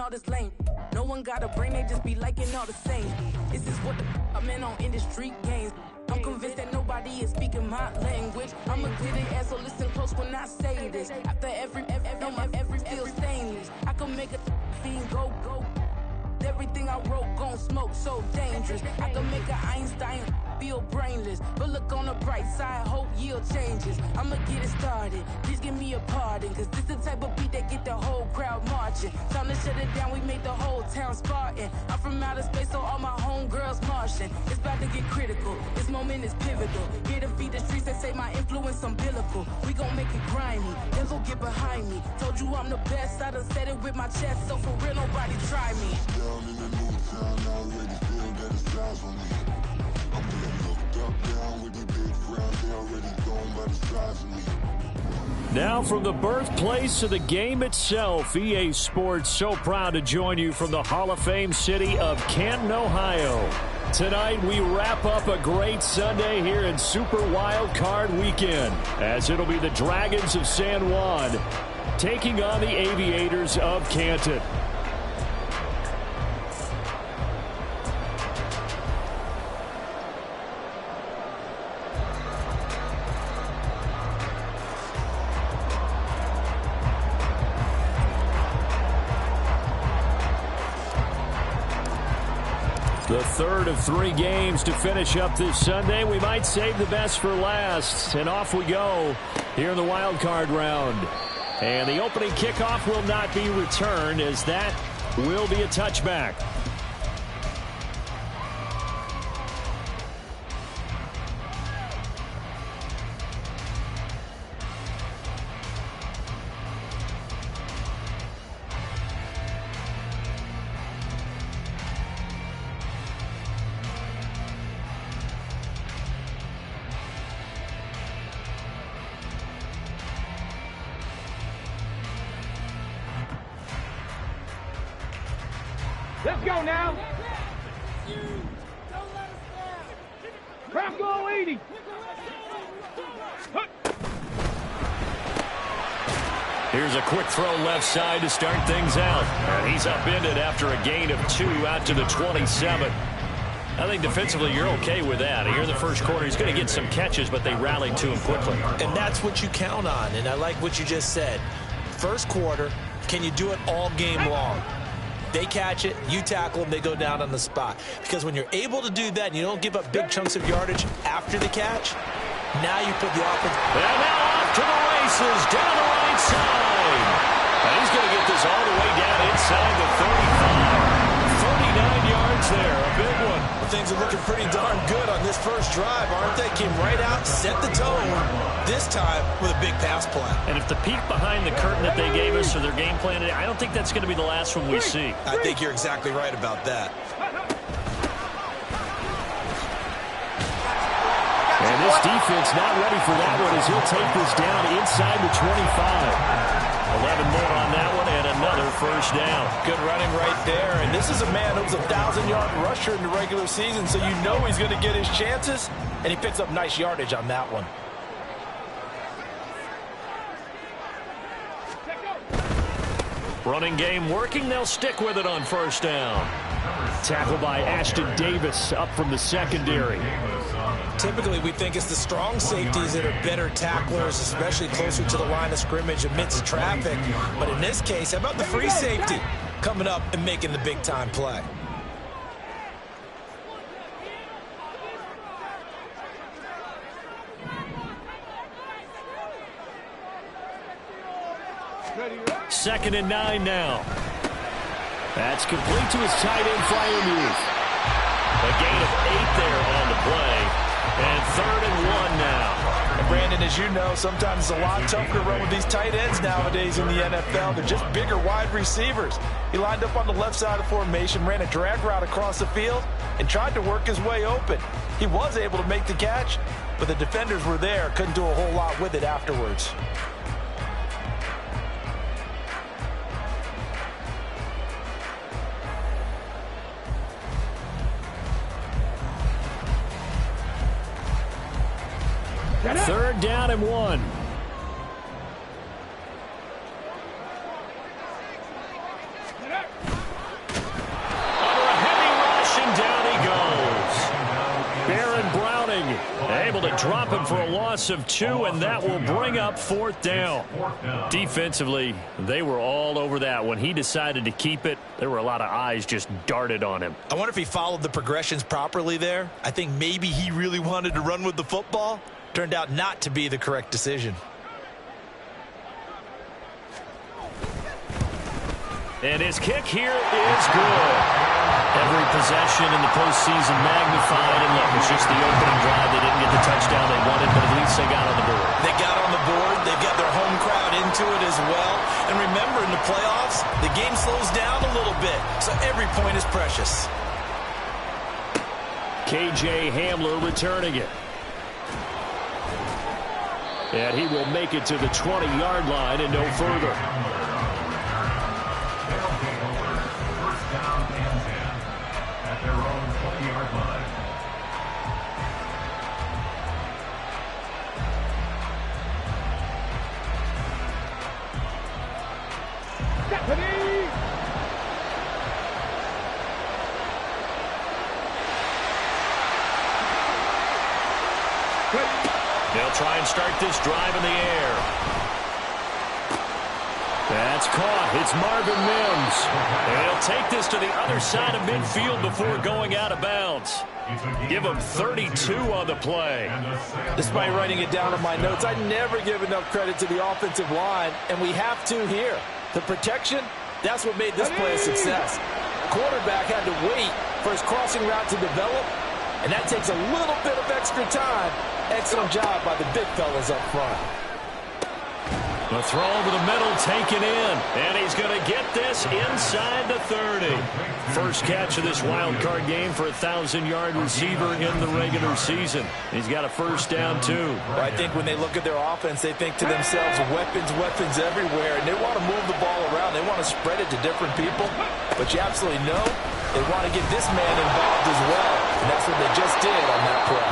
all this lame. No one got a brain, they just be liking all the same. This is what the I'm in on industry games. I'm convinced that nobody is speaking my language. I'ma get it ass, so listen close when I say this. After every feel stainless. I can make a fiend go. Everything I wrote gon' smoke, so dangerous. I can make an Einstein feel brainless. But look on the bright side, hope yield changes. I'ma get it started, please give me a pardon. Cause this the type of beat that get the whole crowd marching. Time to shut it down, we made the whole town Spartan. I'm from outer space, so all my homegirls Martian. It's about to get critical, this moment is pivotal. Here to feed the streets that say my influence umbilical. We gon' make it grimy, then go get behind me. Told you I'm the best, I done said it with my chest. So for real, nobody try me. Down in the new town, I already feel that it's time for me. I'm being looked up, down with the big round, they already gone by the size of me. Now from the birthplace of the game itself, EA Sports so proud to join you from the Hall of Fame city of Canton, Ohio. Tonight we wrap up a great Sunday here in Super Wild Card Weekend, as it'll be the Dragons of San Juan taking on the Aviators of Canton. The third of 3 games to finish up this Sunday. We might save the best for last. And off we go here in the wild card round. And the opening kickoff will not be returned, as that will be a touchback. Let's go now. Crowd go 80. Here's a quick throw left side to start things out. And he's upended after a gain of 2 out to the 27. I think defensively you're okay with that. Here in the first quarter, he's going to get some catches, but they rallied to him quickly. And that's what you count on, and I like what you just said. First quarter, can you do it all game long? They catch it, you tackle them, they go down on the spot. Because when you're able to do that and you don't give up big chunks of yardage after the catch, now you put the offense. And now off to the races, down the right side. And he's going to get this all the way down inside the 35. 39 yards there, a big one. Well, things are looking pretty darn good on this first drive, aren't they? Came right out, set the tone, this time with a big pass play. And if the peek behind the curtain that they gave us or their game plan, I don't think that's going to be the last one we see. I think you're exactly right about that. And this defense not ready for that one as he'll take this down inside the 25. 11 more on that one and another first down. Good running right there. And this is a man who was a 1,000-yard rusher in the regular season, so you know he's going to get his chances, and he picks up nice yardage on that one. Running game working. They'll stick with it on first down. Tackle by Ashton Davis up from the secondary. Typically, we think it's the strong safeties that are better tacklers, especially closer to the line of scrimmage amidst traffic. But in this case, how about the free safety coming up and making the big-time play? Second and 9 now. That's complete to his tight end, Fryermuth. A gain of 8 there on the play. And 3rd and 1 now. And Brandon, as you know, sometimes it's a lot tougher to run with these tight ends nowadays in the NFL. They're just bigger wide receivers. He lined up on the left side of the formation, ran a drag route across the field, and tried to work his way open. He was able to make the catch, but the defenders were there, couldn't do a whole lot with it afterwards. Third down and 1. drop him for a loss of 2, and that will bring up 4th down. Defensively, they were all over that. When he decided to keep it, there were a lot of eyes just darted on him. I wonder if he followed the progressions properly there. I think maybe he really wanted to run with the football. Turned out not to be the correct decision. And his kick here is good. Every possession in the postseason magnified. And look, it's just the opening drive. They didn't get the touchdown they wanted, but at least they got on the board. They got on the board. They've got their home crowd into it as well. And remember, in the playoffs, the game slows down a little bit. So every point is precious. KJ Hamler returning it. And he will make it to the 20-yard line and no further. They'll try and start this drive in the air. That's caught. It's Marvin Mims. And he'll take this to the other side of midfield before going out of bounds. Give him 32 on the play. Despite writing it down in my notes, I never give enough credit to the offensive line, and we have to here. The protection, that's what made this play a success. Quarterback had to wait for his crossing route to develop, and that takes a little bit of extra time. Excellent job by the big fellas up front. The throw over the middle taken in, and he's going to get this inside the 30. First catch of this wild card game for a 1,000-yard receiver in the regular season. He's got a first down, too. Well, I think when they look at their offense, they think to themselves, weapons everywhere, and they want to move the ball around. They want to spread it to different people, but you absolutely know they want to get this man involved as well, and that's what they just did on that play.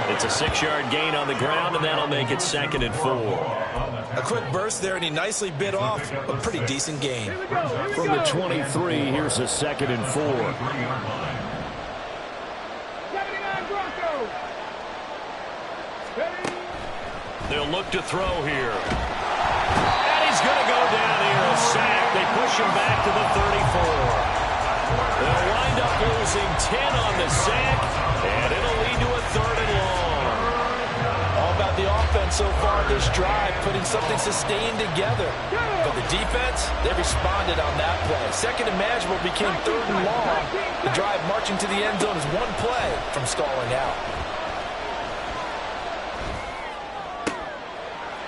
It's a 6-yard gain on the ground, and that'll make it 2nd and 4. A quick burst there, and he nicely bit off a pretty decent gain. From the 23, here's a 2nd and 4. 79 Broncos. They'll look to throw here. And he's going to go down here, a sack. They push him back to the 34. They'll wind up losing 10 on the sack, and it'll lead to a 3rd and long. All about the offense so far this drive, putting something sustained together. But the defense, they responded on that play. Second and manageable became 3rd and long. The drive marching to the end zone is one play from stalling out.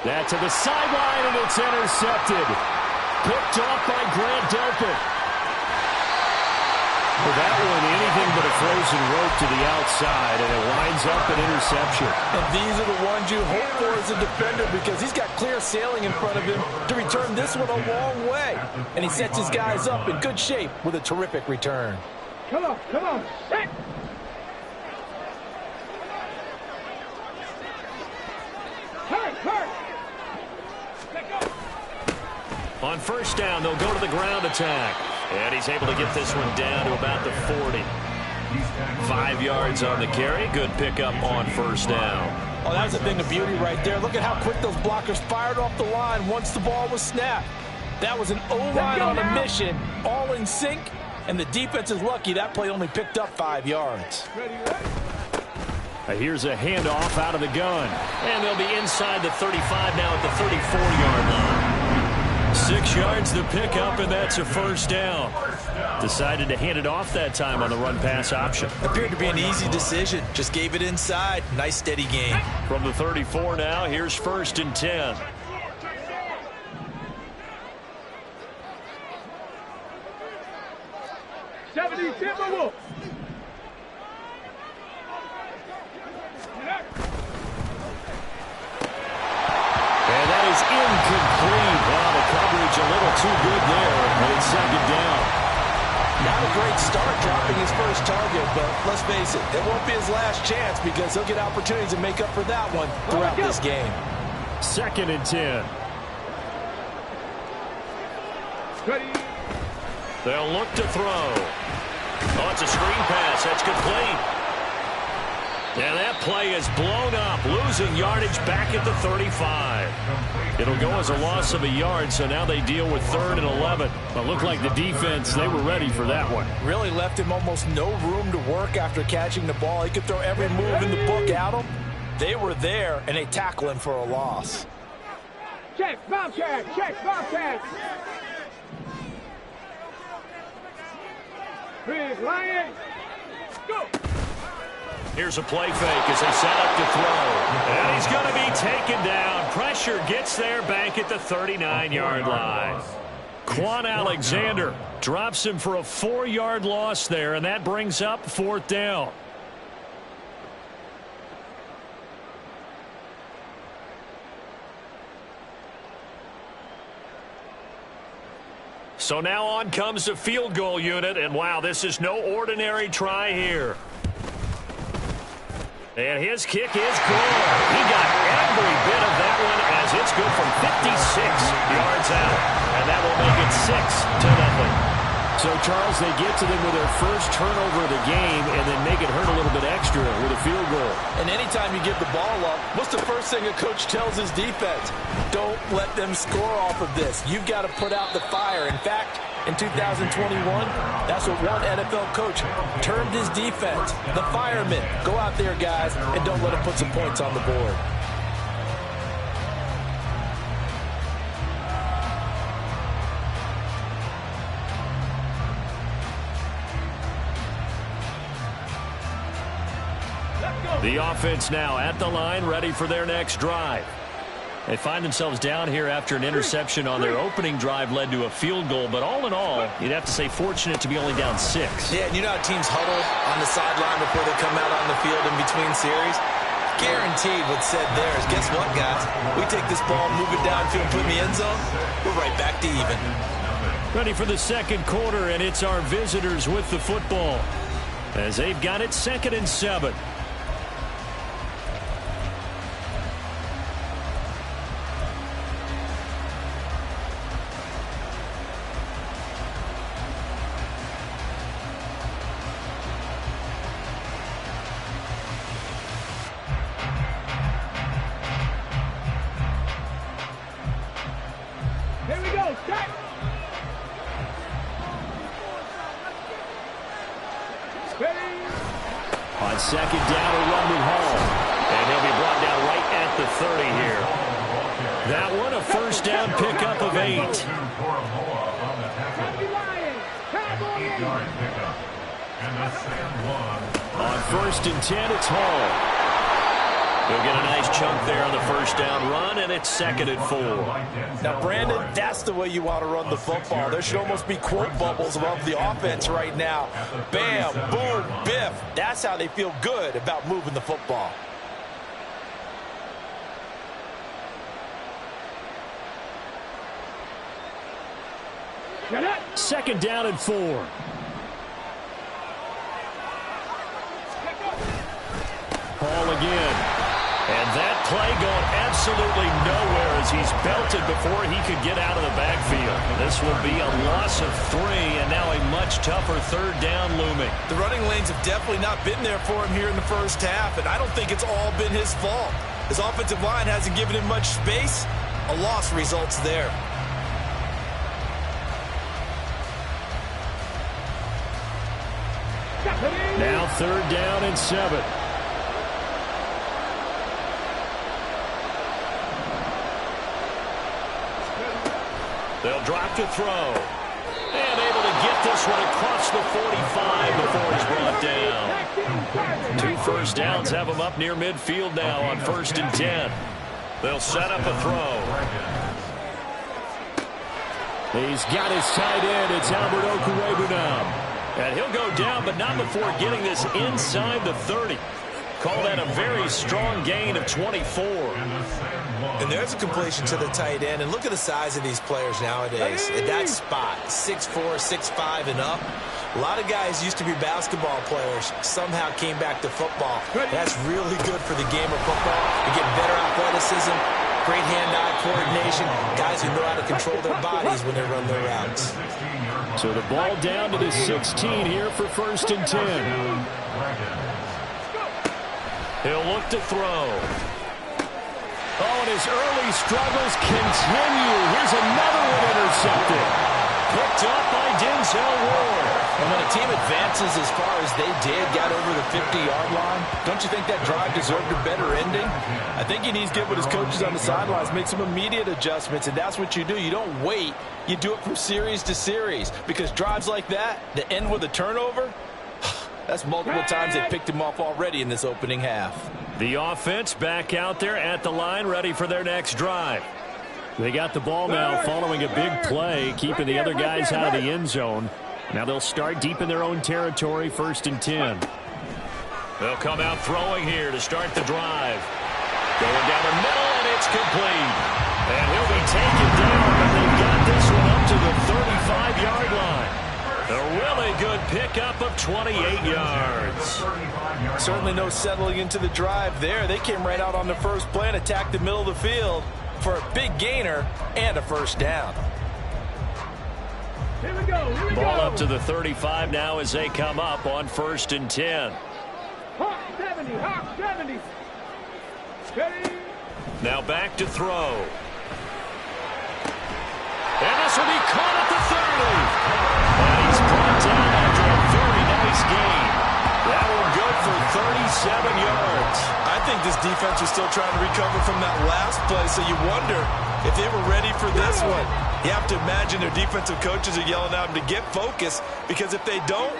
That to the sideline, and it's intercepted. Picked off by Grant Delpit. For that one, anything but a frozen rope to the outside, and it winds up an interception. And these are the ones you hope for as a defender, because he's got clear sailing in front of him to return this one a long way. And he sets his guys up in good shape with a terrific return. Come on, set. Hurt. On first down, they'll go to the ground attack. And he's able to get this one down to about the 40. 5 yards on the carry. Good pickup on first down. Oh, that was a thing of beauty right there. Look at how quick those blockers fired off the line once the ball was snapped. That was an O-line on a mission, all in sync, and the defense is lucky that play only picked up 5 yards. Here's a handoff out of the gun. And they'll be inside the 35 now at the 34-yard line. 6 yards to pick up, and that's a first down. Decided to hand it off that time on the run-pass option. Appeared to be an easy decision. Just gave it inside. Nice, steady gain. From the 34 now, here's 1st and 10. Timberwolves. And that is incomplete. Wow, the coverage a little too good there, and it's 2nd down. Not a great start dropping his first target, but let's face it, it won't be his last chance because he'll get opportunities to make up for that one throughout this game. 2nd and 10. They'll look to throw. Oh, it's a screen pass. That's complete. And that play is blown up, losing yardage back at the 35. It'll go as a loss of a yard, so now they deal with 3rd and 11. But looked like the defense, they were ready for that one. Really left him almost no room to work after catching the ball. He could throw every move in the book at him. They were there, and they tackle him for a loss. Check, Bobcat, check, Bobcat. Big Lion, go. Here's a play fake as they set up to throw. And he's going to be taken down. Pressure gets there back at the 39-yard line. Quan Alexander drops him for a 4-yard loss there, and that brings up 4th down. So now on comes the field goal unit, and wow, this is no ordinary try here. And his kick is good. He got every bit of that one as it's good from 56 yards out. And that will make it 6-0. So, Charles, they get to them with their first turnover of the game and then make it hurt a little bit extra with a field goal. And anytime you give the ball up, what's the first thing a coach tells his defense? Don't let them score off of this. You've got to put out the fire. In fact, in 2021, that's what one NFL coach termed his defense, the firemen. Go out there, guys, and don't let them put some points on the board. The offense now at the line, ready for their next drive. They find themselves down here after an interception on their opening drive led to a field goal. But all in all, you'd have to say fortunate to be only down 6. Yeah, and you know how teams huddle on the sideline before they come out on the field in between series? Guaranteed what's said there is, guess what, guys? We take this ball, move it downfield, put it in the end zone, we're right back to even. Ready for the second quarter, and it's our visitors with the football as they've got it 2nd and 7. Here we go, check. On 2nd down, a run with Hall. And he'll be brought down right at the 30 here. That one, a 1st down pickup of 8. On 1st and 10, it's Hall. He'll get a nice chunk there on the 1st down run, and it's 2nd and 4. Now, Brandon, that's the way you want to run the football. There should almost be quote bubbles above the offense right now. Bam, boom, biff. That's how they feel good about moving the football. Second down and 4. Hall again. And that play going absolutely nowhere as he's belted before he could get out of the backfield. This will be a loss of 3, and now a much tougher 3rd down looming. The running lanes have definitely not been there for him here in the first half, and I don't think it's all been his fault. His offensive line hasn't given him much space. A loss results there. Now 3rd down and 7. They'll drop to throw. And able to get this one across the 45 before he's brought down. 2 first downs have him up near midfield now on 1st and 10. They'll set up a throw. He's got his tight end. It's Albert Okwuegbunam. And he'll go down, but not before getting this inside the 30. Call that a very strong gain of 24. And there's a completion to the tight end. And look at the size of these players nowadays. At that spot, 6'4", 6'5", and up. A lot of guys used to be basketball players, somehow came back to football. That's really good for the game of football. You get better athleticism, great hand-eye coordination, guys who know how to control their bodies when they run their routes. So the ball down to the 16 here for 1st and 10. He'll look to throw. Oh, and his early struggles continue. Here's another one intercepted. Picked up by Denzel Ward. And when a team advances as far as they did, got over the 50-yard line, don't you think that drive deserved a better ending? I think he needs to get with his coaches on the sidelines, make some immediate adjustments, and that's what you do. You don't wait. You do it from series to series, because drives like that end with a turnover, that's multiple times they picked him off already in this opening half. The offense back out there at the line, ready for their next drive. They got the ball now following a big play, keeping the other guys out of the end zone. Now they'll start deep in their own territory, 1st and 10. They'll come out throwing here to start the drive. Going down the middle, and it's complete. And he'll be taken down, but they've got this one up to the 35-yard line. A really good pickup of 28 yards. Certainly no settling into the drive there. They came right out on the first play and attacked the middle of the field for a big gainer and a first down. Here we go. Ball up to the 35 now as they come up on 1st and 10. Hawk 70, Hawk 70. Ready? Now back to throw. And this will be caught at the 30. And he's brought down after a very nice gain. That one good for 37 yards. I think this defense was still trying to recover from that last play, so you wonder if they were ready for this one. You have to imagine their defensive coaches are yelling at them to get focused, because if they don't,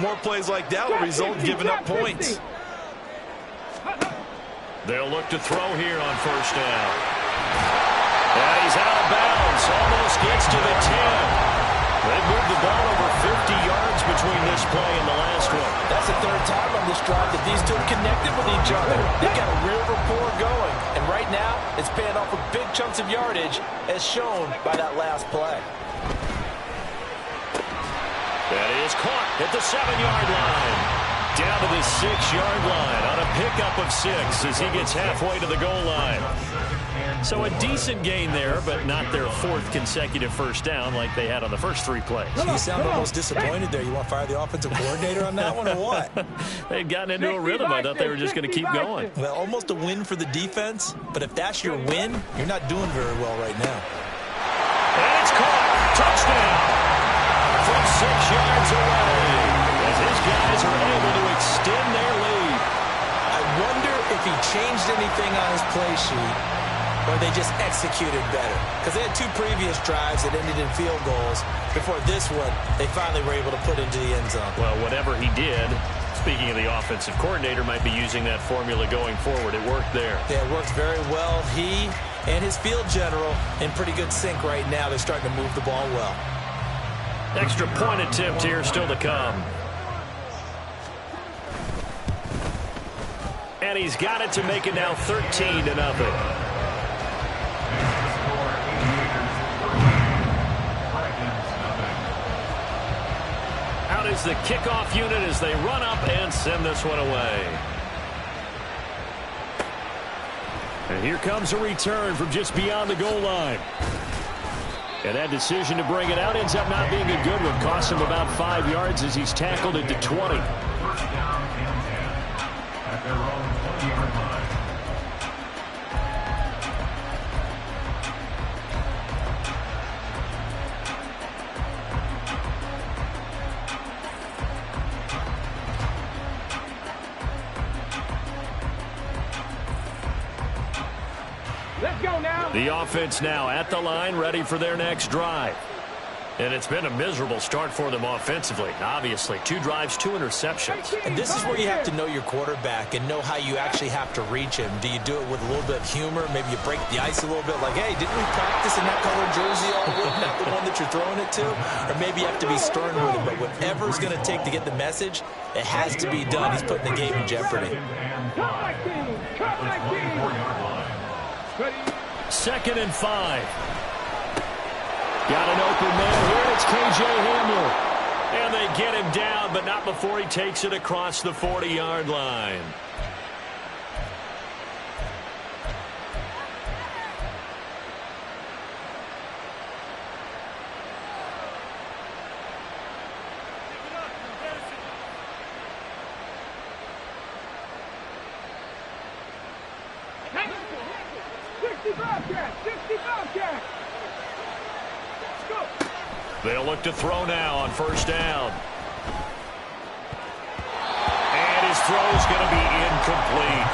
more plays like that will result in giving up points. They'll look to throw here on 1st down. And he's out of bounds. Almost gets to the 10. They've moved the ball over 50 yards between this play and the last one. That's the 3rd time on this drive that these two have connected with each other. They've got a real rapport going. And right now, it's paying off with big chunks of yardage, as shown by that last play. That is caught at the 7-yard line. Down to the 6-yard line on a pickup of 6 as he gets halfway to the goal line. So a decent gain there, but not their 4th consecutive first down like they had on the first 3 plays. You sound almost disappointed there. You want to fire the offensive coordinator on that one or what? They'd gotten into a rhythm. I thought they were just going to keep going. Well, almost a win for the defense, but if that's your win, you're not doing very well right now. And it's caught. Touchdown from 6 yards away as his guys are able to extend their lead. I wonder if he changed anything on his play sheet, or they just executed better. Because they had 2 previous drives that ended in field goals. Before this one, they finally were able to put into the end zone. Well, whatever he did, speaking of the offensive coordinator, might be using that formula going forward. It worked there. Yeah, it worked very well. He and his field general in pretty good sync right now. They're starting to move the ball well. Extra point attempt here still to come. And he's got it to make it now 13-0. Out is the kickoff unit as they run up and send this one away. And here comes a return from just beyond the goal line. And that decision to bring it out ends up not being a good one. Costs him about 5 yards as he's tackled into 20. Let's go now. The offense now at the line, ready for their next drive. And it's been a miserable start for them offensively. Obviously, 2 drives, 2 interceptions. And this is where you have to know your quarterback and know how you actually have to reach him. Do you do it with a little bit of humor? Maybe you break the ice a little bit, like, hey, didn't we practice in that color jersey all week, not the one that you're throwing it to? Or maybe you have to be stern with him. But whatever it's going to take to get the message, it has to be done. He's putting the game in jeopardy. Cut my team. Cut my team. Ready? 2nd and 5. Got an open man here. It's K.J. Hamler. And they get him down, but not before he takes it across the 40-yard line. They'll look to throw now on first down. And his throw's going to be incomplete.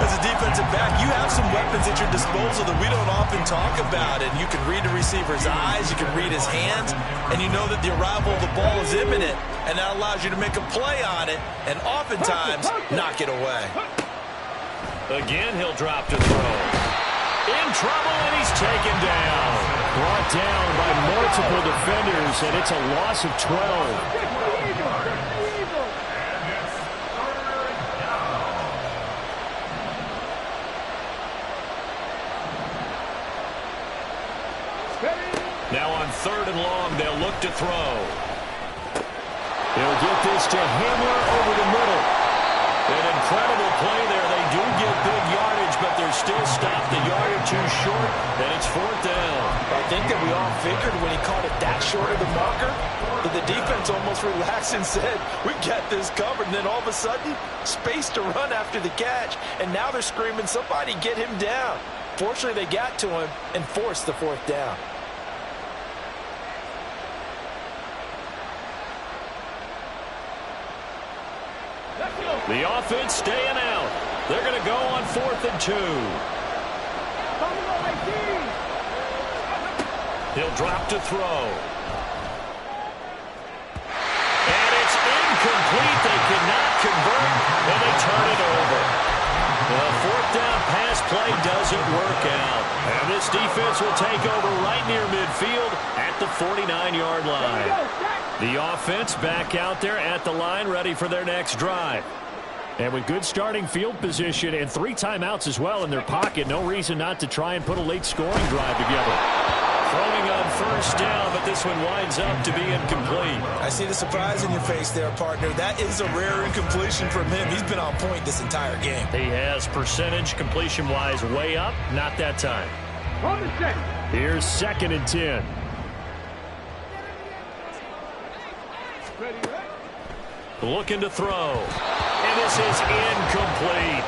As a defensive back, you have some weapons at your disposal that we don't often talk about. And you can read the receiver's eyes, you can read his hands, and you know that the arrival of the ball is imminent. And that allows you to make a play on it and oftentimes knock it away. Again, he'll drop to throw. In trouble, and he's taken down. Brought down by multiple defenders, and it's a loss of 12. Now on third and long, they'll look to throw. He'll get this to Hamler over the middle. An incredible play there. They do get big yardage, but they're still stopped a yard or two short, and it's fourth down. I think that we all figured when he caught it that short of the marker that the defense almost relaxed and said, we got this covered. And then all of a sudden, space to run after the catch, and now they're screaming, somebody get him down. Fortunately, they got to him and forced the fourth down. The offense staying out. They're going to go on 4th and 2. He'll drop to throw. And it's incomplete. They cannot convert, and they turn it over. The fourth down pass play doesn't work out. And this defense will take over right near midfield at the 49-yard line. The offense back out there at the line, ready for their next drive. And with good starting field position and 3 timeouts as well in their pocket, no reason not to try and put a late scoring drive together. Throwing on first down, but this one winds up to be incomplete. I see the surprise in your face there, partner. That is a rare incompletion from him. He's been on point this entire game. He has percentage completion-wise way up. Not that time. Here's 2nd and 10. Looking to throw. And this is incomplete.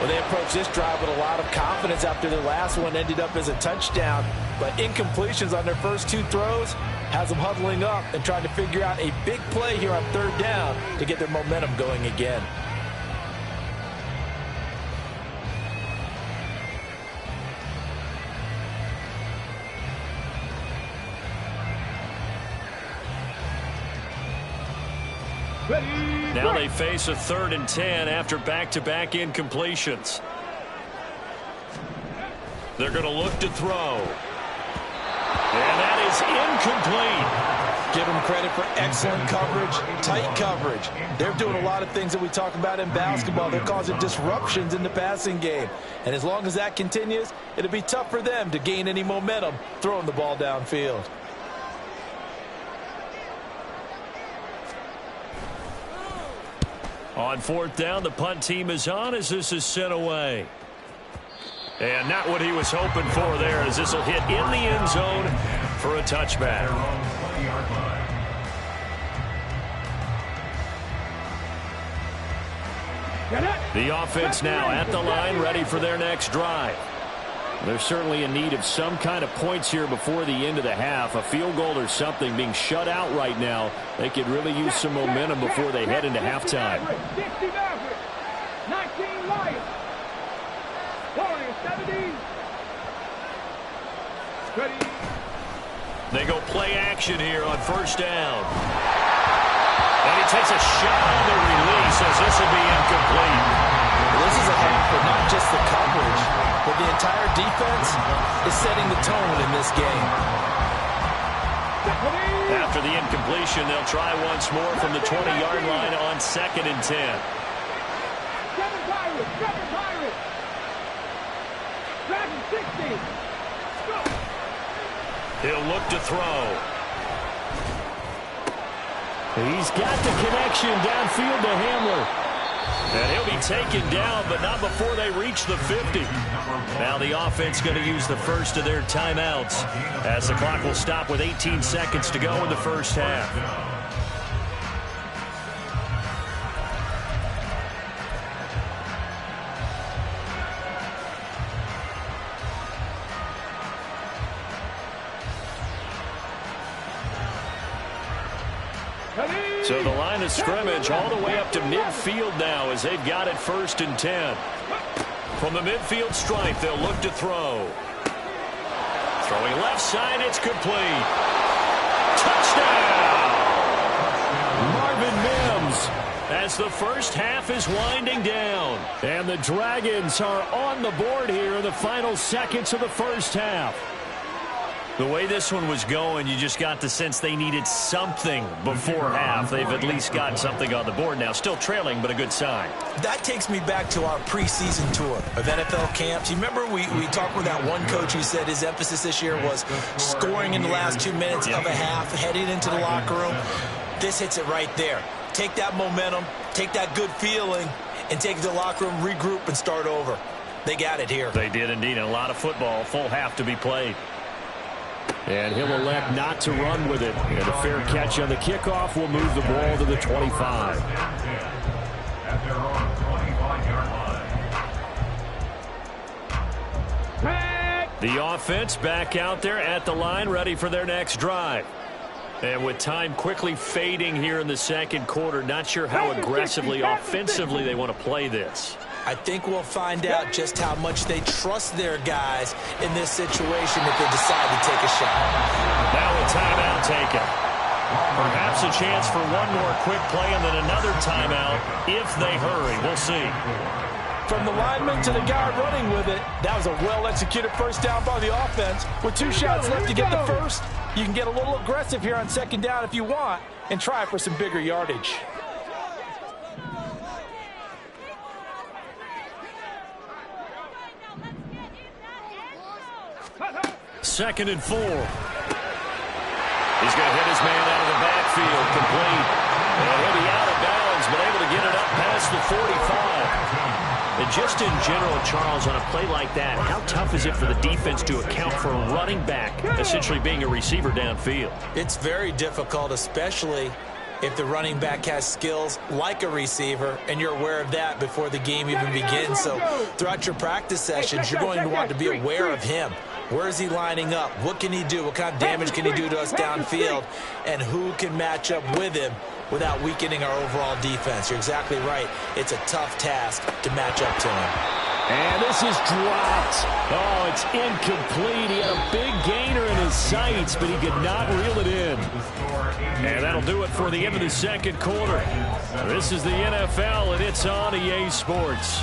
Well, they approached this drive with a lot of confidence after their last one ended up as a touchdown. But incompletions on their first 2 throws has them huddling up and trying to figure out a big play here on 3rd down to get their momentum going again. Now they face a 3rd and 10 after back-to-back incompletions. They're going to look to throw. And that is incomplete. Give them credit for excellent coverage, tight coverage. They're doing a lot of things that we talk about in basketball. They're causing disruptions in the passing game. And as long as that continues, it'll be tough for them to gain any momentum throwing the ball downfield. On 4th down, the punt team is on as this is sent away. And not what he was hoping for there, as this will hit in the end zone for a touchback. The offense now at the line, ready for their next drive. They're certainly in need of some kind of points here before the end of the half. A field goal or something, being shut out right now. They could really use some momentum before they head into halftime. 19 Lions. 17. They go play action here on first down. And he takes a shot on the release as this will be incomplete. This is a half for not just the coverage, but the entire defense is setting the tone in this game. After the incompletion, they'll try once more from the 20-yard line on 2nd and 10. He'll look to throw. He's got the connection downfield to Hamler. And he'll be taken down, but not before they reach the 50. Now the offense going to use the first of their timeouts as the clock will stop with 18 seconds to go in the first half. So the line of scrimmage all the way up to midfield now as they've got it 1st and 10. From the midfield stripe, they'll look to throw. Throwing left side, it's complete. Touchdown! Marvin Mims as the first half is winding down. And the Dragons are on the board here in the final seconds of the first half. The way this one was going, you just got the sense they needed something before half. They've at least got something on the board now. Still trailing, but a good sign. That takes me back to our preseason tour of NFL camps. You remember we talked with that one coach who said his emphasis this year was scoring in the last 2 minutes of a half, heading into the locker room. This hits it right there. Take that momentum, take that good feeling, and take it to the locker room, regroup, and start over. They got it here. They did indeed. A lot of football, full half to be played. And he'll elect not to run with it. And a fair catch on the kickoff will move the ball to the 25. At their own 25-yard line. The offense back out there at the line, ready for their next drive. And with time quickly fading here in the second quarter, not sure how aggressively, offensively they want to play this. I think we'll find out just how much they trust their guys in this situation if they decide to take a shot. Now a timeout taken. Perhaps a chance for one more quick play and then another timeout if they hurry. We'll see. From the lineman to the guy running with it, that was a well-executed first down by the offense. With 2 shots left to get the first, you can get a little aggressive here on second down if you want and try for some bigger yardage. 2nd and 4. He's going to hit his man out of the backfield, complete. And he'll be out of bounds, but able to get it up past the 45. And just in general, Charles, on a play like that, how tough is it for the defense to account for a running back essentially being a receiver downfield? It's very difficult, especially if the running back has skills like a receiver, and you're aware of that before the game even begins. So throughout your practice sessions, you're going to want to be aware of him. Where is he lining up? What can he do? What kind of damage can he do to us downfield? And who can match up with him without weakening our overall defense? You're exactly right. It's a tough task to match up to him. And this is dropped. Oh, it's incomplete. He had a big gainer in his sights, but he could not reel it in. And that'll do it for the end of the second quarter. This is the NFL, and it's on EA Sports.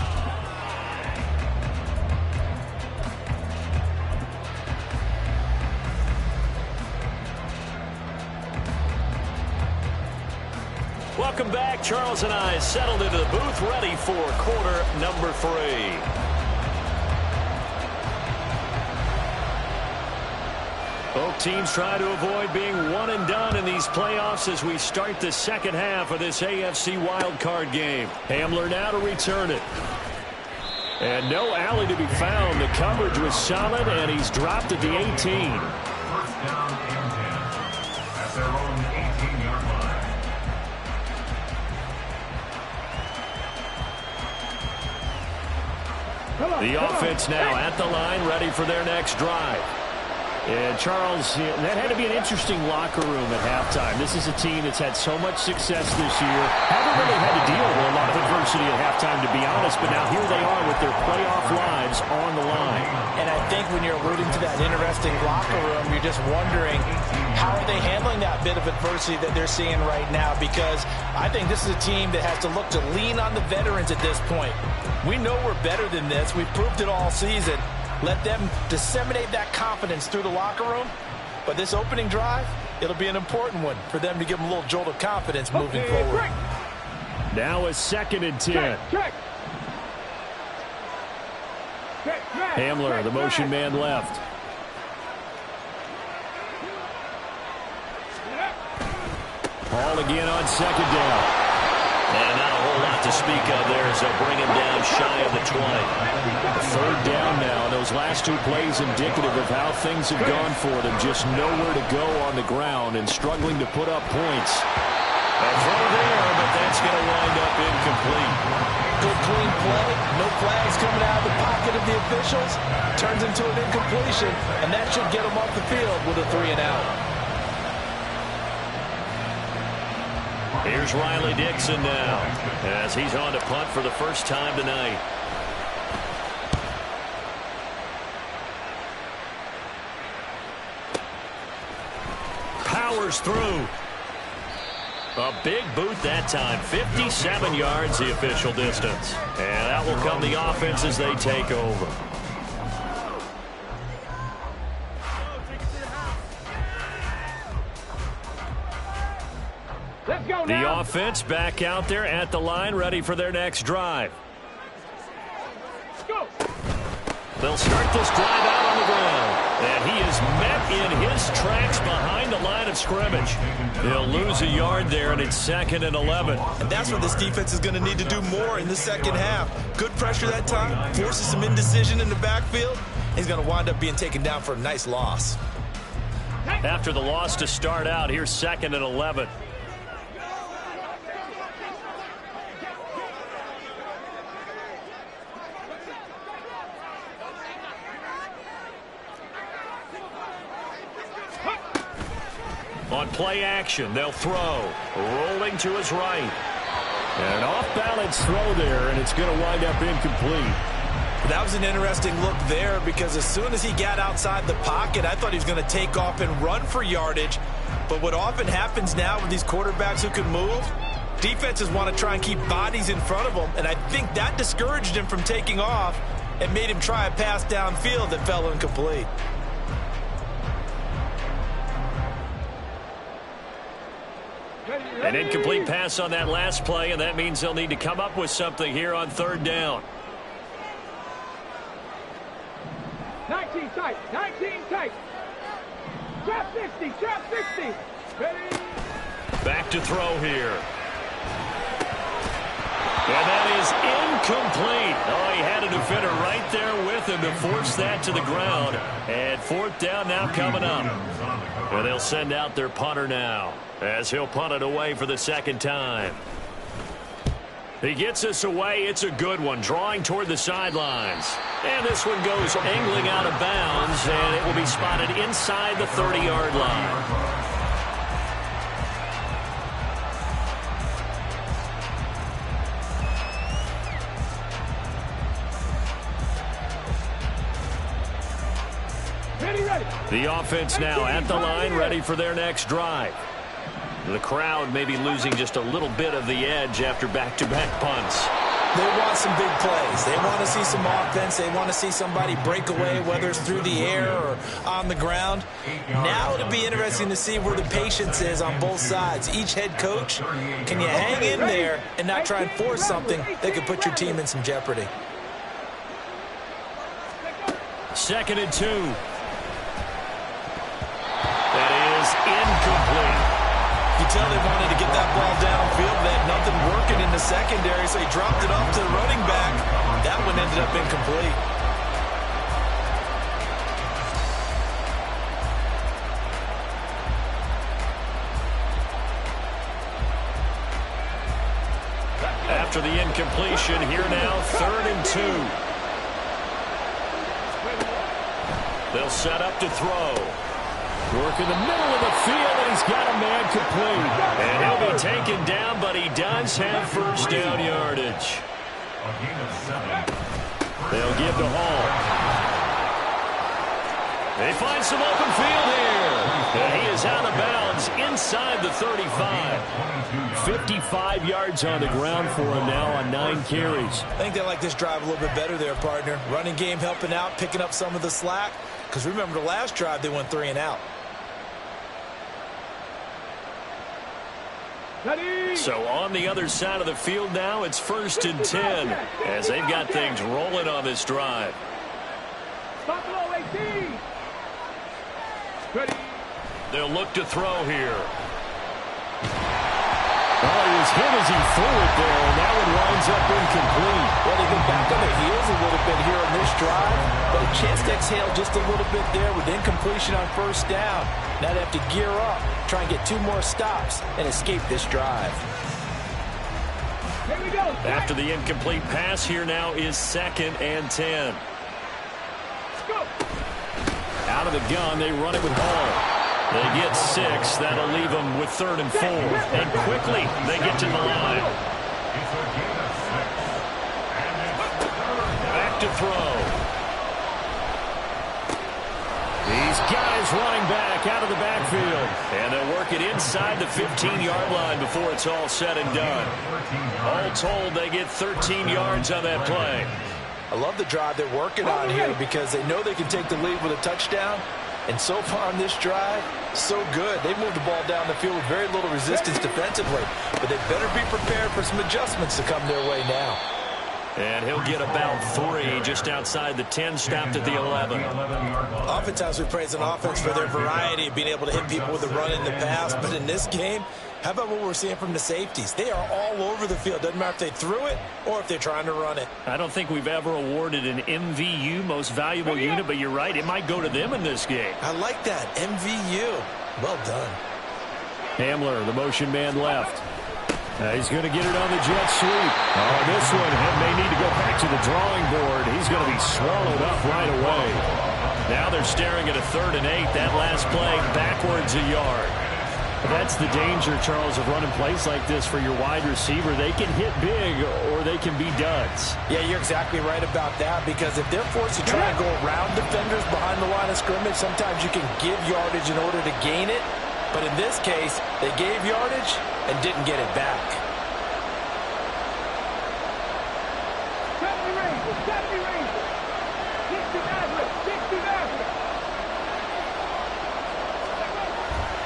Welcome back. Charles and I settled into the booth, ready for quarter number 3. Both teams try to avoid being one and done in these playoffs as we start the second half of this AFC wildcard game. Hamler now to return it. And no alley to be found. The coverage was solid, and he's dropped at the 18. First down and 10 at their own 18-yard line. The offense now at the line, ready for their next drive. And Charles, that had to be an interesting locker room at halftime. This is a team that's had so much success this year. Haven't really had to deal with a lot of adversity at halftime, to be honest, but now here they are with their playoff lives on the line. And I think when you're alluding to that interesting locker room, you're just wondering how are they handling that bit of adversity that they're seeing right now, because I think this is a team that has to look to lean on the veterans at this point. We know we're better than this. We've proved it all season. Let them disseminate that confidence through the locker room. But this opening drive, it'll be an important one for them to give them a little jolt of confidence moving forward. Now a 2nd and 10. Hamler, the motion man left. Hall again on 2nd down. And not a whole lot to speak of there as they'll bring him down shy of the 20. 3rd down now. Those last 2 plays indicative of how things have gone for them. Just nowhere to go on the ground and struggling to put up points. A throw there, but that's going to wind up incomplete. Good clean play. No flags coming out of the pocket of the officials. Turns into an incompletion, and that should get them off the field with a 3-and-out. Here's Riley Dixon now as he's on to punt for the first time tonight. Powers through. A big boot that time. 57 yards the official distance. And that will come the offense as they take over. Let's go now. The offense back out there at the line, ready for their next drive. Go. They'll start this drive out on the ground. And he is met in his tracks behind the line of scrimmage. They'll lose a yard there, and it's 2nd and 11. And that's what this defense is going to need to do more in the second half. Good pressure that time, forces some indecision in the backfield. He's going to wind up being taken down for a nice loss. After the loss to start out, here's 2nd and 11. On play action, they'll throw. Rolling to his right. And an off-balance throw there, and it's going to wind up incomplete. That was an interesting look there because as soon as he got outside the pocket, I thought he was going to take off and run for yardage. But what often happens now with these quarterbacks who can move, defenses want to try and keep bodies in front of them, and I think that discouraged him from taking off and made him try a pass downfield that fell incomplete. An incomplete pass on that last play, and that means they'll need to come up with something here on 3rd down. 19 tight. 19 tight. Trap 60. Trap 60. Ready. Back to throw here. And that is incomplete. Oh, he had a defender right there with him to force that to the ground. And 4th down now coming up. And they'll send out their punter now as he'll punt it away for the 2nd time. He gets this away. It's a good one, drawing toward the sidelines. And this one goes angling out of bounds, and it will be spotted inside the 30-yard line. The offense now at the line, ready for their next drive. The crowd may be losing just a little bit of the edge after back-to-back punts. They want some big plays. They want to see some offense. They want to see somebody break away, whether it's through the air or on the ground. Now it'll be interesting to see where the patience is on both sides. Each head coach, can you hang in there and not try and force something that could put your team in some jeopardy? 2nd and 2. That is incomplete. You tell they wanted to get that ball downfield. They had nothing working in the secondary, so he dropped it off to the running back. That one ended up incomplete. After the incompletion, here now, 3rd and 2. They'll set up to throw. Work in the middle of the field, and he's got a man complete. And he'll be taken down, but he does have 1st down yardage. They'll give to Hall. They find some open field here. And he is out of bounds inside the 35. 55 yards on the ground for him now on 9 carries. I think they like this drive a little bit better there, partner. Running game helping out, picking up some of the slack. Because remember the last drive, they went 3 and out. So on the other side of the field now, it's 1st and 10 as they've got things rolling on this drive. Buffalo 18. Ready. They'll look to throw here. Oh, he was hit as he threw it there, and that one winds up incomplete. Well, they've been back on their heels a little bit here on this drive, but a chance to exhale just a little bit there with incompletion on 1st down. Now they have to gear up, try and get 2 more stops, and escape this drive. Here we go. After the incomplete pass, here now is 2nd and 10. Go. Out of the gun, they run it with Hall. They get 6. That'll leave them with 3rd and 4. And quickly, they get to the line. Back to throw. These guys running back out of the backfield. And they'll work it inside the 15-yard line before it's all said and done. All told, they get 13 yards on that play. I love the drive they're working on here because they know they can take the lead with a touchdown. And so far on this drive, so good. They've moved the ball down the field with very little resistance defensively. But they better be prepared for some adjustments to come their way now. And he'll get about 3 just outside the 10, stopped at the 11. Oftentimes we praise an offense for their variety of being able to hit people with the run in the pass. But in this game, how about what we're seeing from the safeties? They are all over the field. Doesn't matter if they threw it or if they're trying to run it. I don't think we've ever awarded an MVU, most valuable unit, but you're right. It might go to them in this game. I like that. MVU. Well done. Hamler, the motion man left. He's going to get it on the jet sweep. Oh, this one may need to go back to the drawing board. He's going to be swallowed up right away. Now they're staring at a 3rd and 8. That last play backwards a yard. That's the danger, Charles, of running plays like this for your wide receiver. They can hit big or they can be duds. Yeah, you're exactly right about that because if they're forced to try and go around defenders behind the line of scrimmage, sometimes you can give yardage in order to gain it. But in this case, they gave yardage and didn't get it back.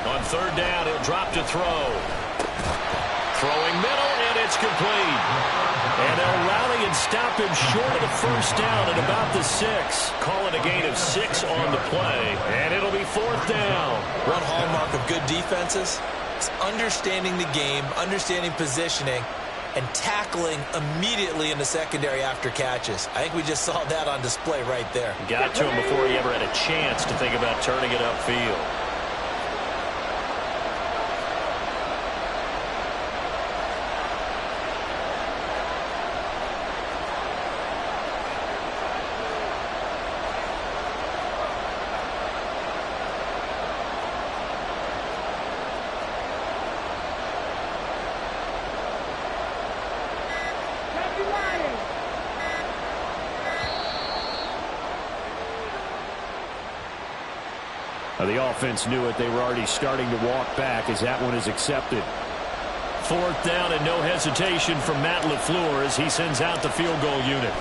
On 3rd down, he'll drop to throw. Throwing middle, and it's complete. And they'll rally and stop him short of the 1st down at about the 6. Call it a gain of 6 on the play, and it'll be 4th down. One hallmark of good defenses is understanding the game, understanding positioning, and tackling immediately in the secondary after catches. I think we just saw that on display right there. Got to him before he ever had a chance to think about turning it upfield. The offense knew it. They were already starting to walk back as that one is accepted. 4th down and no hesitation from Matt LaFleur as he sends out the field goal unit.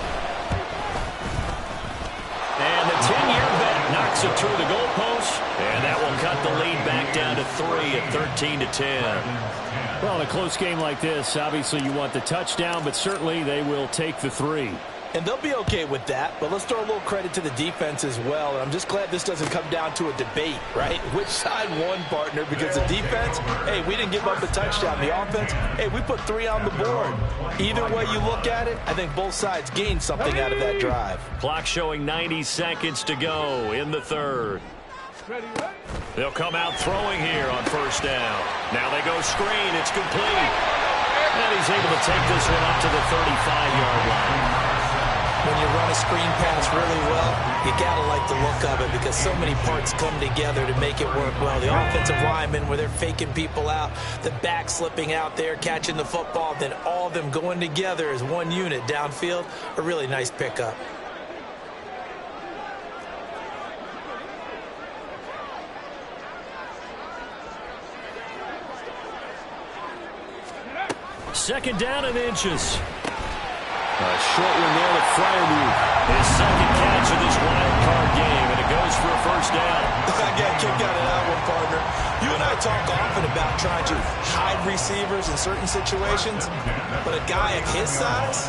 And the 10-year bet knocks it through the goalpost. And that will cut the lead back down to 3 at 13-10. Well, in a close game like this, obviously you want the touchdown, but certainly they will take the 3. And they'll be okay with that, but let's throw a little credit to the defense as well. And I'm just glad this doesn't come down to a debate, right? Which side won, partner? Because the defense, hey, we didn't give up a touchdown. The offense, hey, we put 3 on the board. Either way you look at it, I think both sides gained something out of that drive. Clock showing 90 seconds to go in the 3rd. They'll come out throwing here on 1st down. Now they go screen. It's complete. And he's able to take this one up to the 35-yard line. When you run a screen pass really well, you got to like the look of it because so many parts come together to make it work well. The offensive linemen where they're faking people out, the back slipping out there, catching the football, then all of them going together as one unit downfield, a really nice pickup. Second down and inches. A short one there with Fryermuth. His 2nd catch of this wild card game, and it goes for a 1st down. I got kicked out of that one, partner. You and I talk often about trying to hide receivers in certain situations, but a guy of his size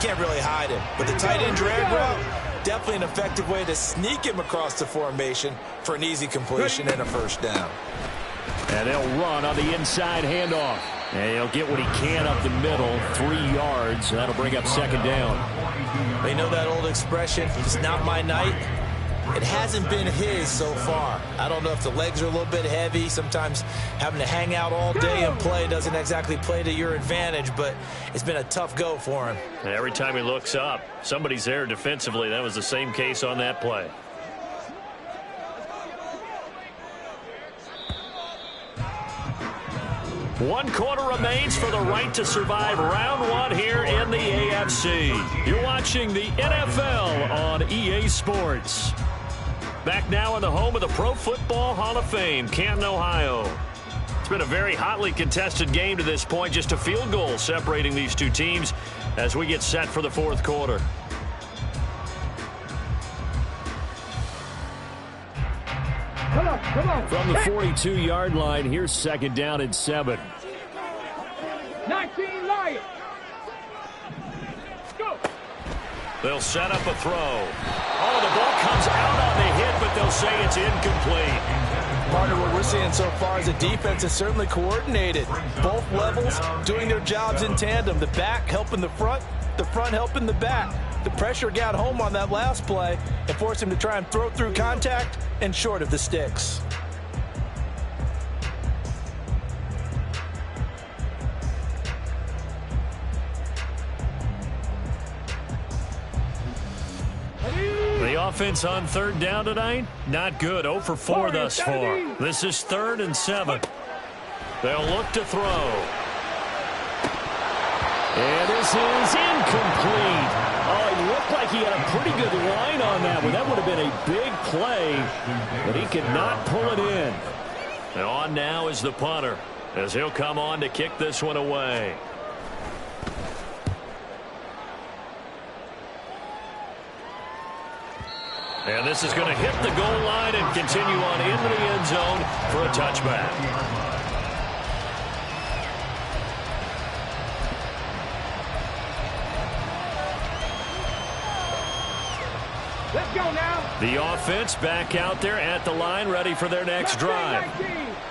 can't really hide him. But the tight end drag route, definitely an effective way to sneak him across the formation for an easy completion and a 1st down. And they'll run on the inside handoff. And he'll get what he can up the middle, 3 yards. That'll bring up 2nd down. They know that old expression, it's not my night. It hasn't been his so far. I don't know if the legs are a little bit heavy. Sometimes having to hang out all day and play doesn't exactly play to your advantage, but it's been a tough go for him. And every time he looks up, somebody's there defensively. That was the same case on that play. 1 quarter remains for the right to survive round 1 here in the AFC. You're watching the NFL on EA Sports. Back now in the home of the Pro Football Hall of Fame, Canton, Ohio. It's been a very hotly contested game to this point. Just a field goal separating these two teams as we get set for the 4th quarter. Come on. From the 42-yard line, here's 2nd down and 7. 19 Lions. Go. They'll set up a throw. Oh, the ball comes out on the hit, but they'll say it's incomplete. Partner, what we're seeing so far is the defense is certainly coordinated. Both levels doing their jobs in tandem. The back helping the front helping the back. The pressure got home on that last play and forced him to try and throw through contact and short of the sticks. The offense on 3rd down tonight, not good. 0 for 4 thus far. This is 3rd and 7. They'll look to throw. And this is incomplete. Oh, it looked like he had a pretty good line on that one. That would have been a big play, but he could not pull it in. And on now is the punter, as he'll come on to kick this one away. And this is going to hit the goal line and continue on into the end zone for a touchback. Let's go now. The offense back out there at the line, ready for their next drive.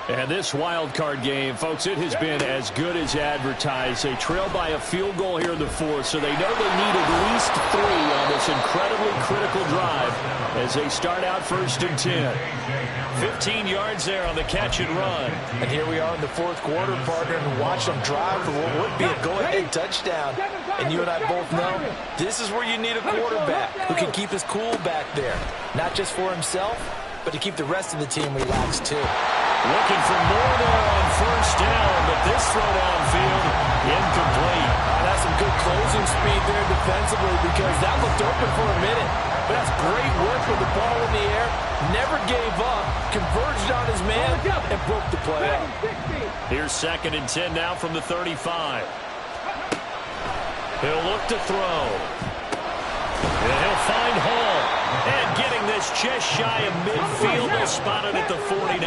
And this wild card game, folks, it has been as good as advertised. They trail by a field goal here in the 4th, so they know they need at least 3 on this incredibly critical drive as they start out 1st and 10. 15 yards there on the catch and run. And here we are in the 4th quarter, partner, and watch them drive for what would be a go-ahead touchdown. And you and I both know this is where you need a quarterback who can keep his cool back there, not just for himself, but to keep the rest of the team relaxed too. Looking for more there on 1st down, but this throw downfield, incomplete. That's some good closing speed there defensively because that looked open for a minute. But that's great work with the ball in the air. Never gave up, converged on his man, and broke the play up. Here's 2nd and 10 now from the 35. He'll look to throw. And he'll find Hall. And getting this just shy of midfield, they'll spot it at the 49.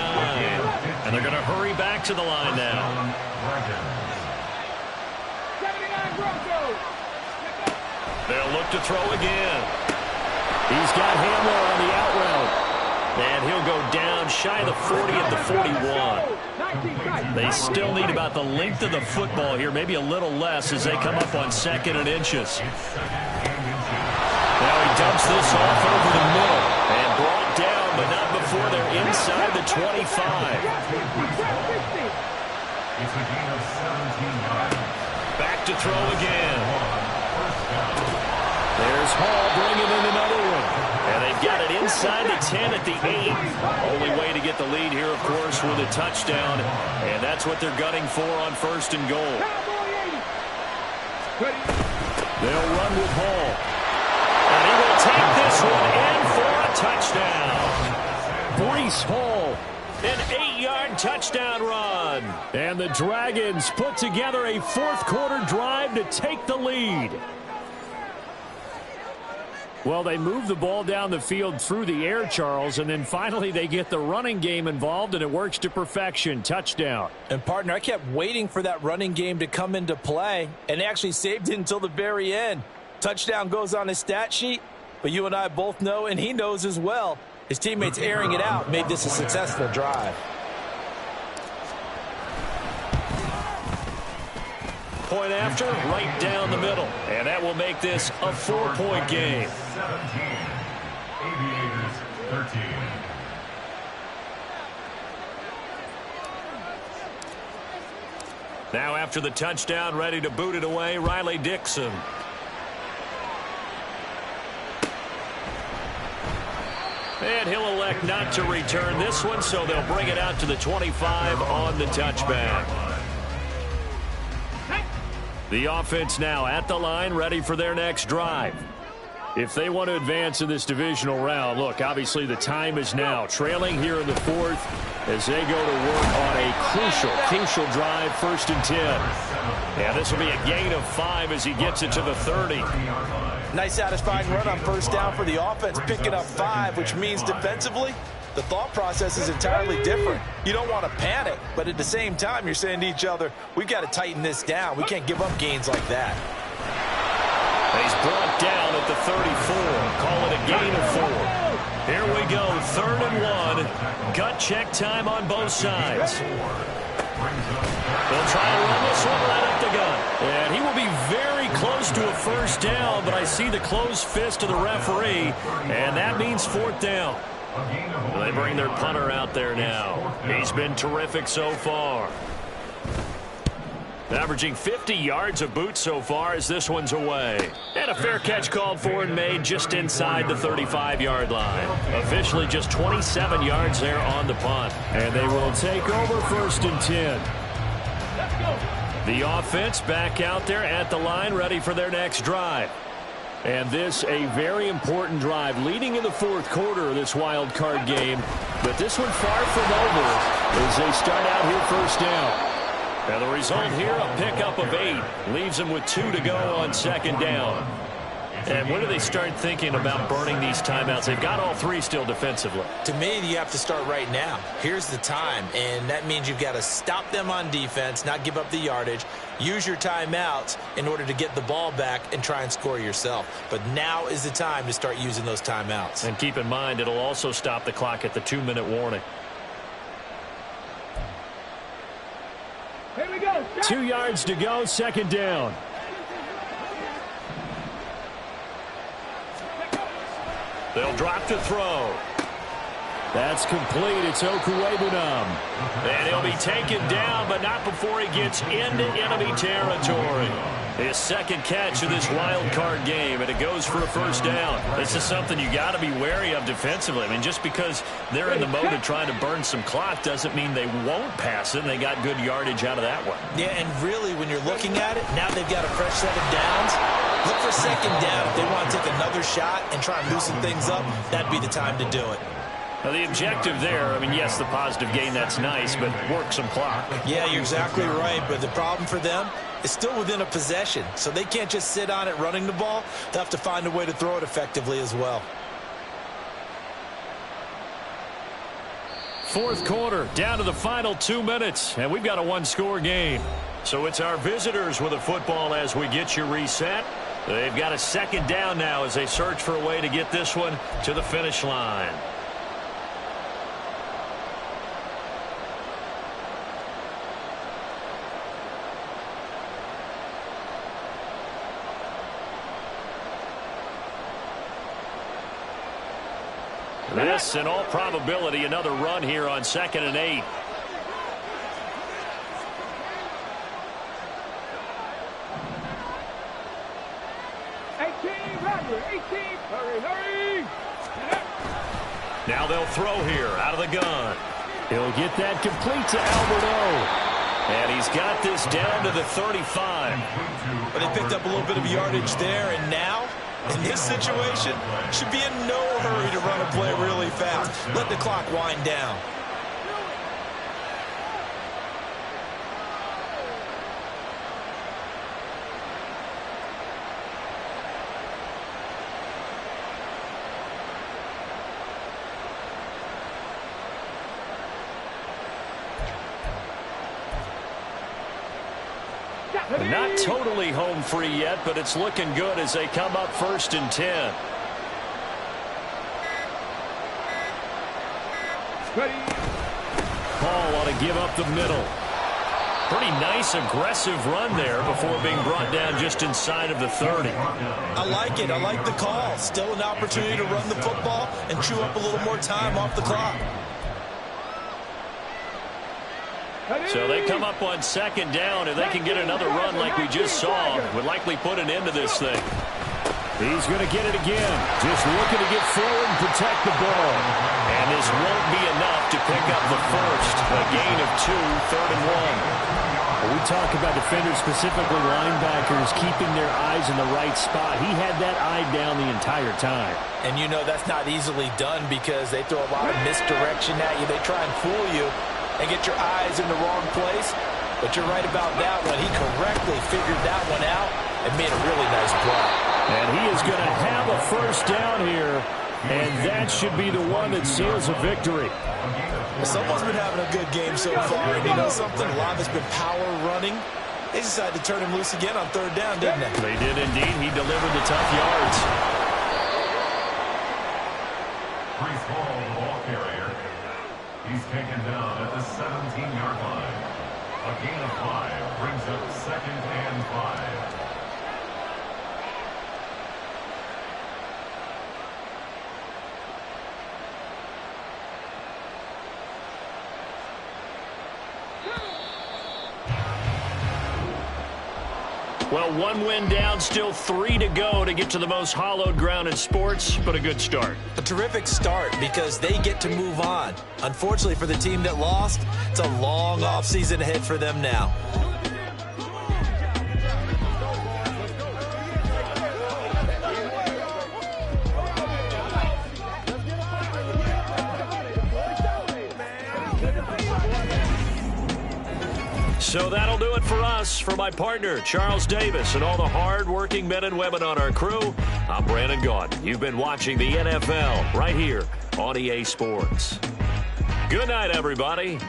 And they're going to hurry back to the line now. 79 Broncos. They'll look to throw again. He's got Hamler on the out route. And he'll go down shy of the 40 at the 41. They still need about the length of the football here, maybe a little less as they come up on 2nd and inches. Now he dumps this off over the middle and brought down, but not before they're inside the 25. Back to throw again. There's Hall bringing in another one. And they've got it inside the 10 at the 8. Only way to get the lead here, of course, with a touchdown. And that's what they're gunning for on 1st and goal. They'll run with Hall. And he will take this one in for a touchdown. Breece Hall, an 8-yard touchdown run. And the Dragons put together a 4th quarter drive to take the lead. Well, they move the ball down the field through the air, Charles, and then finally they get the running game involved, and it works to perfection. Touchdown. And, partner, I kept waiting for that running game to come into play and actually saved it until the very end. Touchdown goes on his stat sheet, but you and I both know, and he knows as well, his teammates airing it out made this a successful drive. Point after, right down the middle. And that will make this a 4-point game. 17, Aviators 13. Now after the touchdown, ready to boot it away, Riley Dixon. And he'll elect not to return this one, so they'll bring it out to the 25 on the touchback. The offense now at the line, ready for their next drive. If they want to advance in this divisional round, look, obviously the time is now. Trailing here in the fourth as they go to work on a crucial drive, 1st and 10. And this will be a gain of 5 as he gets it to the 30. Nice satisfying run on 1st down for the offense, picking up 5, which means defensively, the thought process is entirely different. You don't want to panic, but at the same time, you're saying to each other, we've got to tighten this down. We can't give up gains like that. He's brought down at the 34. Call it a gain of 4. Here we go, 3rd and 1. Gut check time on both sides. They'll try to run this one right up the gut. And he will be very close to a 1st down, but I see the closed fist of the referee, and that means 4th down. They bring their punter out there now. He's been terrific so far. Averaging 50 yards a boot so far as this one's away. And a fair catch called for and made just inside the 35-yard line. Officially just 27 yards there on the punt. And they will take over 1st and 10. The offense back out there at the line, ready for their next drive. And this a very important drive leading in the 4th quarter of this wild card game. But this one far from over as they start out here 1st down. And the result here, a pickup of 8. Leaves them with 2 to go on 2nd down. And when do they start thinking about burning these timeouts? They've got all 3 still defensively. To me, you have to start right now. Here's the time, and that means you've got to stop them on defense, not give up the yardage, use your timeouts in order to get the ball back and try and score yourself. But now is the time to start using those timeouts. And keep in mind, it'll also stop the clock at the 2-minute warning. Here we go. 2 yards to go, 2nd down. They'll drop to throw. That's complete. It's Okuwebunam. And he'll be taken down, but not before he gets into enemy territory. His 2nd catch of this wild card game, and it goes for a 1st down. This is something you got to be wary of defensively. I mean, just because they're in the mode of trying to burn some clock doesn't mean they won't pass it, and they got good yardage out of that one. Yeah, and really, when you're looking at it, now they've got a fresh 7 downs. Look for 2nd down. If they want to take another shot and try and loosen things up, that'd be the time to do it. Now, the objective there, I mean, yes, the positive gain, that's nice, but work some clock. Yeah, you're exactly right, but the problem for them is still within a possession, so they can't just sit on it running the ball. They'll have to find a way to throw it effectively as well. 4th quarter, down to the final 2 minutes, and we've got a 1-score game. So it's our visitors with a football as we get you reset. They've got a 2nd down now as they search for a way to get this one to the finish line. This, in all probability, another run here on 2nd and 8. Hurry. Now they'll throw here out of the gun. He'll get that complete to Alberto. And he's got this down to the 35. But they picked up a little bit of yardage there, and now, in this situation, should be in no hurry to run a play really fast. Let the clock wind down. Not totally home free yet, but it's looking good as they come up 1st and 10. Paul ought to give up the middle. Pretty nice, aggressive run there before being brought down just inside of the 30. I like it. I like the call. Still an opportunity to run the football and chew up a little more time off the clock. So they come up on 2nd down. If they can get another run like we just saw, would likely put an end to this thing. He's going to get it again. Just looking to get forward and protect the ball. And this won't be enough to pick up the first. A gain of 2, 3rd and 1. When we talk about defenders, specifically linebackers, keeping their eyes in the right spot, he had that eye down the entire time. And you know that's not easily done because they throw a lot of misdirection at you. They try and fool you and get your eyes in the wrong place. But you're right about that one. He correctly figured that one out and made a really nice play. And he is going to have a first down here, and that should be the one that seals a victory. Someone's been having a good game so far, and you know something? A lot of it's been power running. They decided to turn him loose again on third down, didn't they? They did indeed. He delivered the tough yards. Brees Hall, the ball carrier. He's taken down at the 17-yard line. A gain of 5 brings up 2nd and 5. Well, 1 win down, still 3 to go to get to the most hallowed ground in sports, but a good start. A terrific start because they get to move on. Unfortunately for the team that lost, it's a long offseason ahead for them now. So that'll do it for us. For my partner, Charles Davis, and all the hard-working men and women on our crew, I'm Brandon Gaudin. You've been watching the NFL right here on EA Sports. Good night, everybody.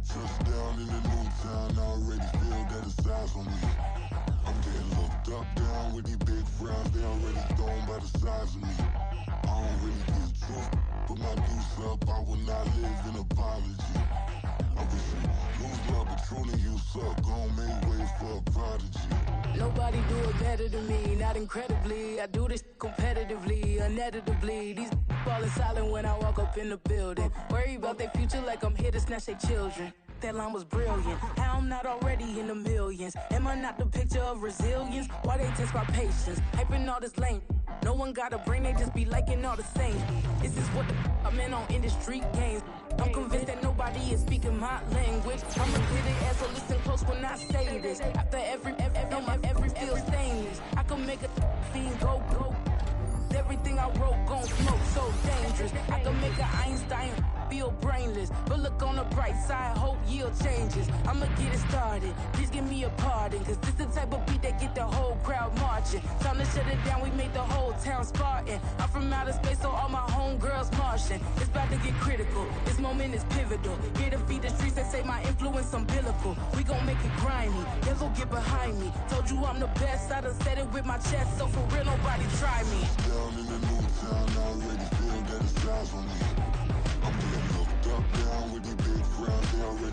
Touchdown in the new town, I already feel that it's eyes on me. I'm getting looked up, down with these big frowns, they already thrown by the size of me. I don't really get truth, put my deuce up, I will not live in apology. I wish you lose love, but truly you suck, gon' make way for a prodigy. Nobody do it better than me, not incredibly. I do this competitively, uneditably. These falling silent when I walk up in the building. Worry about their future like I'm here to snatch their children. That line was brilliant. How I'm not already in the millions? Am I not the picture of resilience? Why they test my patience? Hyping all this lame. No one got a brain, they just be liking all the same. This is what I'm in on industry games. I'm convinced that nobody is speaking my language. I'm a good ass, so listen close when I say this. After every feel stainless. I can make a fiend go. Everything I wrote gon' smoke, so dangerous. I can make an Einstein feel brainless. But look on the bright side, hope yield changes. I'ma get it started, please give me a pardon. Cause this the type of beat that get the whole crowd marching. Time to shut it down, we made the whole town Spartan. I'm from outer space, so all my homegirls Martian. It's about to get critical, this moment is pivotal. Here to feed the streets that say my influence umbilical. We gon' make it grimy, never get behind me. Told you I'm the best, I done said it with my chest. So for real, nobody try me. Down in the new town, I already feel that it's eyes on me. I'm getting looked up, down with these big frowns, they already